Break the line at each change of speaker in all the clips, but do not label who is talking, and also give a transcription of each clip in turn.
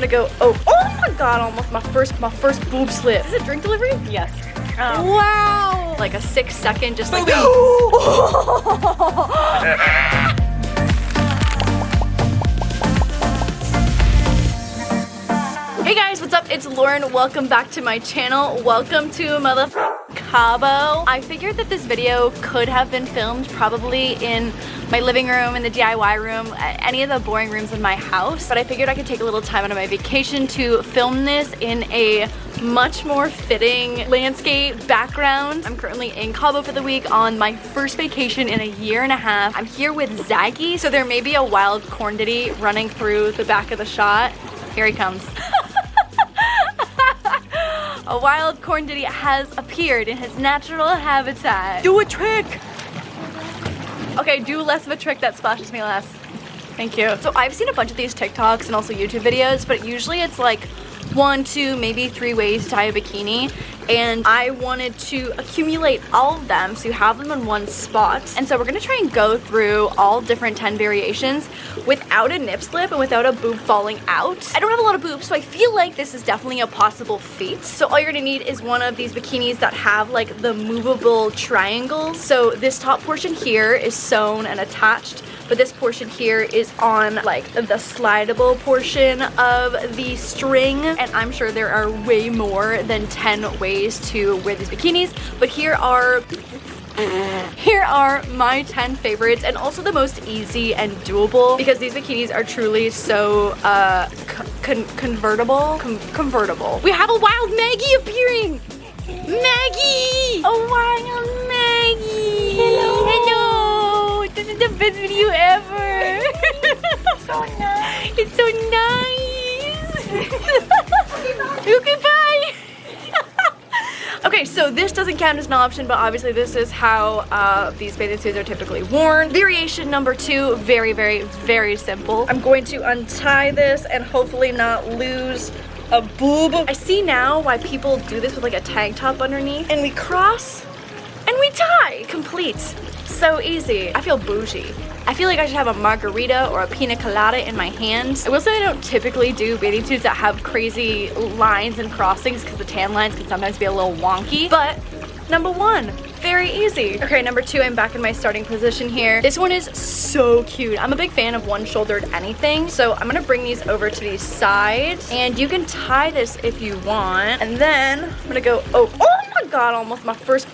gonna go, oh my god, almost my first boob slip. Is it drink delivery?
Yes.
Wow. Like a 6-second, just like. Hey guys, what's up? It's Lauren. Welcome back to my channel. Welcome to Cabo. I figured that this video could have been filmed probably in my living room, in the DIY room, any of the boring rooms in my house, but I figured I could take a little time out of my vacation to film this in a much more fitting landscape background. I'm currently in Cabo for the week on my first vacation in a year and a half. I'm here with Zaggy, so there may be a wild corn ditty running through the back of the shot. Here he comes. A wild corn ditty has appeared in his natural habitat. Do a trick! Okay, do less of a trick that splashes me less. Thank you. So I've seen a bunch of these TikToks and also YouTube videos, but usually it's like 1, 2, maybe 3 ways to tie a bikini, and I wanted to accumulate all of them so you have them in one spot. And so we're gonna try and go through all different 10 variations without a nip slip and without a boob falling out. I don't have a lot of boobs, so I feel like this is definitely a possible feat. So all you're gonna need is one of these bikinis that have like the movable triangles. So this top portion here is sewn and attached, but this portion here is on like the slidable portion of the string, and I'm sure there are way more than 10 ways to wear these bikinis, but here are my 10 favorites, and also the most easy and doable, because these bikinis are truly so convertible. We have a wild Maggie appearing. Maggie! Oh wild Maggie! Hello! This is the best video ever! So nice! It's so nice! Okay, bye! Okay, so this doesn't count as an option, but obviously this is how these bathing suits are typically worn. Variation number 2, very, very, very simple. I'm going to untie this and hopefully not lose a boob. I see now why people do this with like a tank top underneath, and we cross and we tie. Complete. So easy. I feel bougie. I feel like I should have a margarita or a pina colada in my hand. I will say I don't typically do bathing suits that have crazy lines and crossings because the tan lines can sometimes be a little wonky, but number 1, very easy. Okay, number 2, I'm back in my starting position here. This one is so cute. I'm a big fan of one-shouldered anything, so I'm gonna bring these over to these sides, and you can tie this if you want, and then I'm gonna go, oh my god, almost my first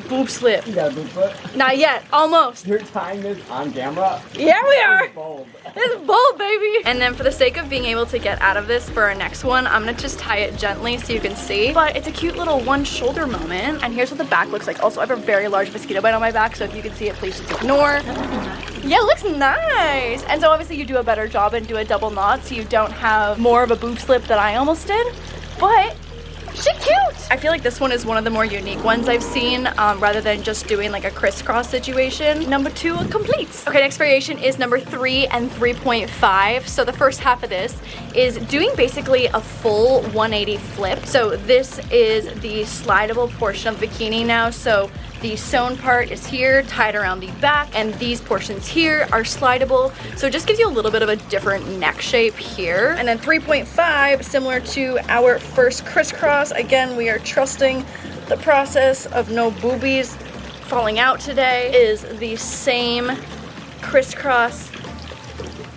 boob slip.
You got a boob slip?
Not yet, almost.
You're tying this on camera?
Yeah, we are.
This is bold.
This is bold, baby. And then for the sake of being able to get out of this for our next one, I'm gonna just tie it gently so you can see. But it's a cute little one shoulder moment. And here's what the back looks like. Also, I have a very large mosquito bite on my back, so if you can see it, please just ignore. Yeah, it looks nice. And so obviously you do a better job and do a double knot so you don't have more of a boob slip than I almost did. But she's cute. I feel like this one is one of the more unique ones I've seen, rather than just doing like a crisscross situation. Number 2 completes. Okay, next variation is number 3 and 3.5. So the first half of this is doing basically a full 180 flip. So this is the slidable portion of the bikini now. So the sewn part is here, tied around the back, and these portions here are slidable. So it just gives you a little bit of a different neck shape here. And then 3.5, similar to our first crisscross. Again, we are trusting the process of no boobies falling out today. Is the same crisscross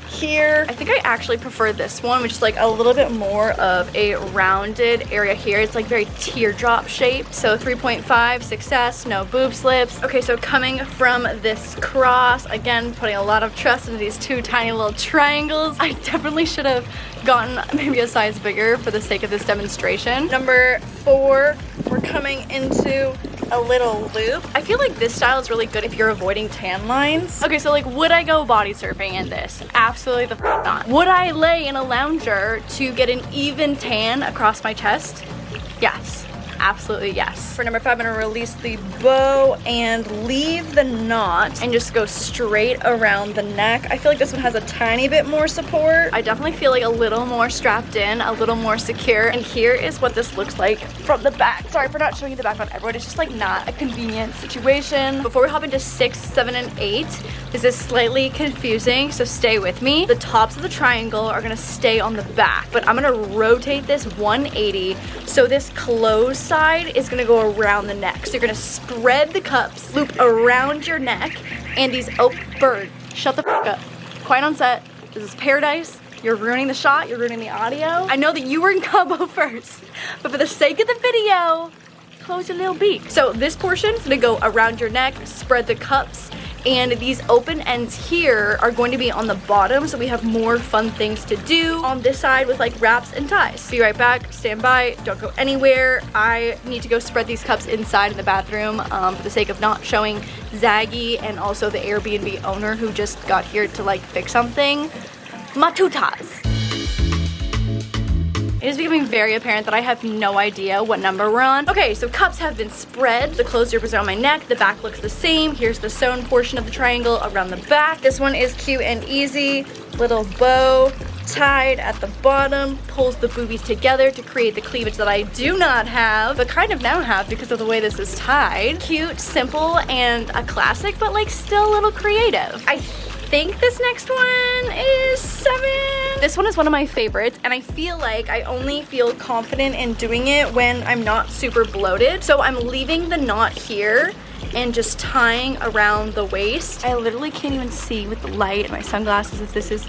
here. I think I actually prefer this one, which is like a little bit more of a rounded area here. It's like very teardrop shaped. So 3.5, success, no boob slips. Okay, so coming from this cross, again, putting a lot of trust into these 2 tiny little triangles. I definitely should have gotten maybe a size bigger for the sake of this demonstration. Number 4, we're coming into a little loop. I feel like this style is really good if you're avoiding tan lines. Okay, so like, would I go body surfing in this? Absolutely the f not. Would I lay in a lounger to get an even tan across my chest? Yes. absolutely yes. For number 5, I'm gonna release the bow and leave the knot and just go straight around the neck. I feel like this one has a tiny bit more support. I definitely feel like a little more strapped in, a little more secure. And here is what this looks like from the back. Sorry for not showing you the back on everyone. It's just like not a convenient situation. Before we hop into 6, 7, and 8, this is slightly confusing, so stay with me. The tops of the triangle are gonna stay on the back, but I'm gonna rotate this 180. So this closed side is gonna go around the neck. So you're gonna spread the cups, loop around your neck, and these, oh, bird, shut the fuck up. Quiet on set. This is paradise. You're ruining the shot, you're ruining the audio. I know that you were in combo first, but for the sake of the video, close your little beak. So this portion is gonna go around your neck, spread the cups, and these open ends here are going to be on the bottom, so we have more fun things to do on this side with like wraps and ties. Be right back, stand by, don't go anywhere. I need to go spread these cups inside in the bathroom for the sake of not showing Zaggy and also the Airbnb owner who just got here to like fix something. Matutas. It is becoming very apparent that I have no idea what number we're on. Okay, so cups have been spread. The closed zip is around my neck. The back looks the same. Here's the sewn portion of the triangle around the back. This one is cute and easy. Little bow tied at the bottom, pulls the boobies together to create the cleavage that I do not have, but kind of now have because of the way this is tied. Cute, simple, and a classic, but like still a little creative. I think this next one is 7. This one is one of my favorites, and I feel like I only feel confident in doing it when I'm not super bloated. So I'm leaving the knot here and just tying around the waist. I literally can't even see with the light and my sunglasses if this is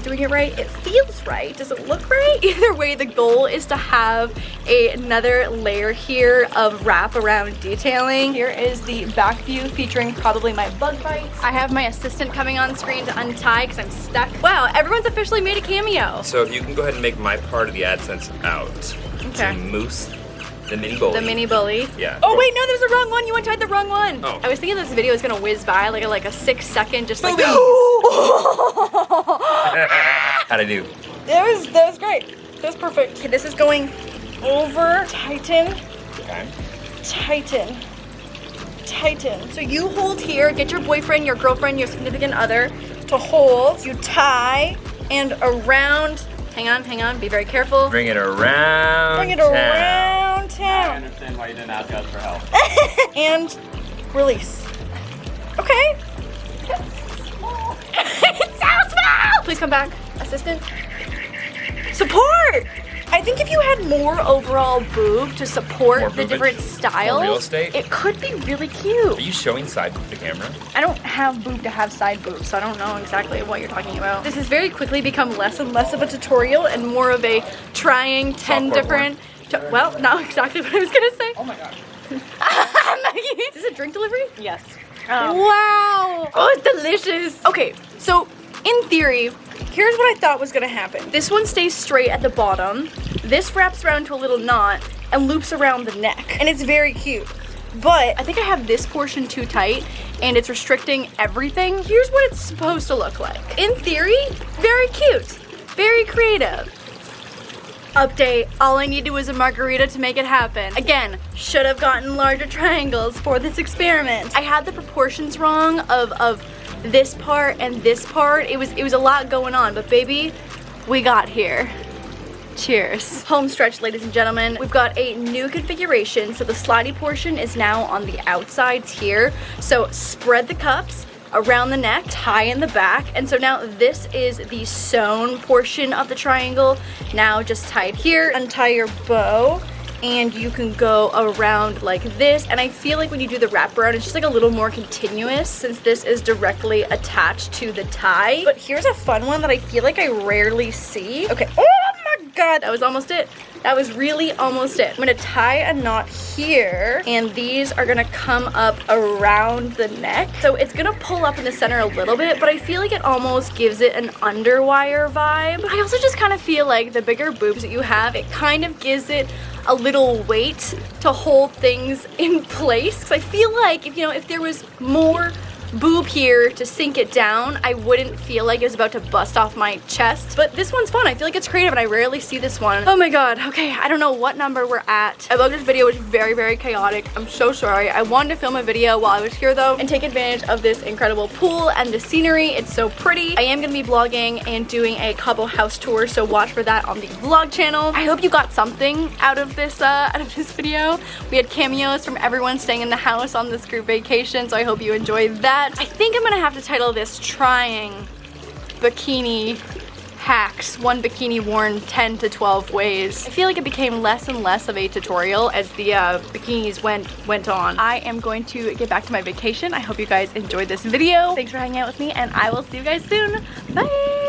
doing it right. It feels right. Does it look right? Either way, the goal is to have another layer here of wrap around detailing. Here is the back view featuring probably my bug bites. I have my assistant coming on screen to untie because I'm stuck. Wow, everyone's officially made a cameo.
So if you can go ahead and make my part of the AdSense out.
Okay.
To moose the mini bully.
The mini bully.
Yeah.
Oh wait, no, there's the wrong one. You untied the wrong one.
Oh.
I was thinking this video was gonna whiz by like a 6-second, just like.
How'd I do?
That was great. That was perfect. Okay, this is going over, tighten,
Okay.
tighten, tighten. So you hold here, get your boyfriend, your girlfriend, your significant other to hold. You tie and around. Hang on, be very careful.
Bring it around.
Bring it
town.
around
I
town.
understand why you didn't ask us for help.
And release. Okay. It's so small! Please come back, assistant. Support! I think if you had more overall boob to support
More
the
boobage?
different
More
styles,
real estate?
it could be really
Are
cute.
you showing side with the camera?
I don't have boob to have side boobs, so I don't know exactly what you're talking about. This has very quickly become less and less of a tutorial and more of a trying 10
Software
different... Well, not exactly what I was gonna say.
Oh my god.
Is this a drink delivery?
Yes.
Wow! Oh, it's delicious! Okay, so in theory, here's what I thought was gonna happen. This one stays straight at the bottom, this wraps around to a little knot, and loops around the neck. And it's very cute. But I think I have this portion too tight, and it's restricting everything. Here's what it's supposed to look like. In theory, very cute, very creative. Update, all I needed was a margarita to make it happen. Again, should have gotten larger triangles for this experiment. I had the proportions wrong of this part and this part. It was a lot going on, but baby, we got here. Cheers. Home stretch, ladies and gentlemen. We've got a new configuration. So the slidey portion is now on the outsides here. So spread the cups around the neck, tie in the back, and so now this is the sewn portion of the triangle. Now just tied here, untie your bow, and you can go around like this. And I feel like when you do the wraparound, it's just like a little more continuous since this is directly attached to the tie. But here's a fun one that I feel like I rarely see. Okay, oh my god, that was almost it. That was really almost it. I'm gonna tie a knot here, and these are gonna come up around the neck. So it's gonna pull up in the center a little bit, but I feel like it almost gives it an underwire vibe. I also just kind of feel like the bigger boobs that you have, it kind of gives it a little weight to hold things in place. Because I feel like if there was more boob here to sink it down, I wouldn't feel like it was about to bust off my chest. But this one's fun. I feel like it's creative and I rarely see this one. Oh my god. Okay, I don't know what number we're at. I vlogged this video, which was very, very chaotic. I'm so sorry. I wanted to film a video while I was here though and take advantage of this incredible pool and the scenery. It's so pretty. I am gonna be vlogging and doing a couple house tours, so watch for that on the vlog channel. I hope you got something out of this video. We had cameos from everyone staying in the house on this group vacation, so I hope you enjoyed that. I think I'm gonna have to title this Trying Bikini Hacks, one bikini worn 10 to 12 ways. I feel like it became less and less of a tutorial as the bikinis went on. I am going to get back to my vacation. I hope you guys enjoyed this video. Thanks for hanging out with me and I will see you guys soon. Bye!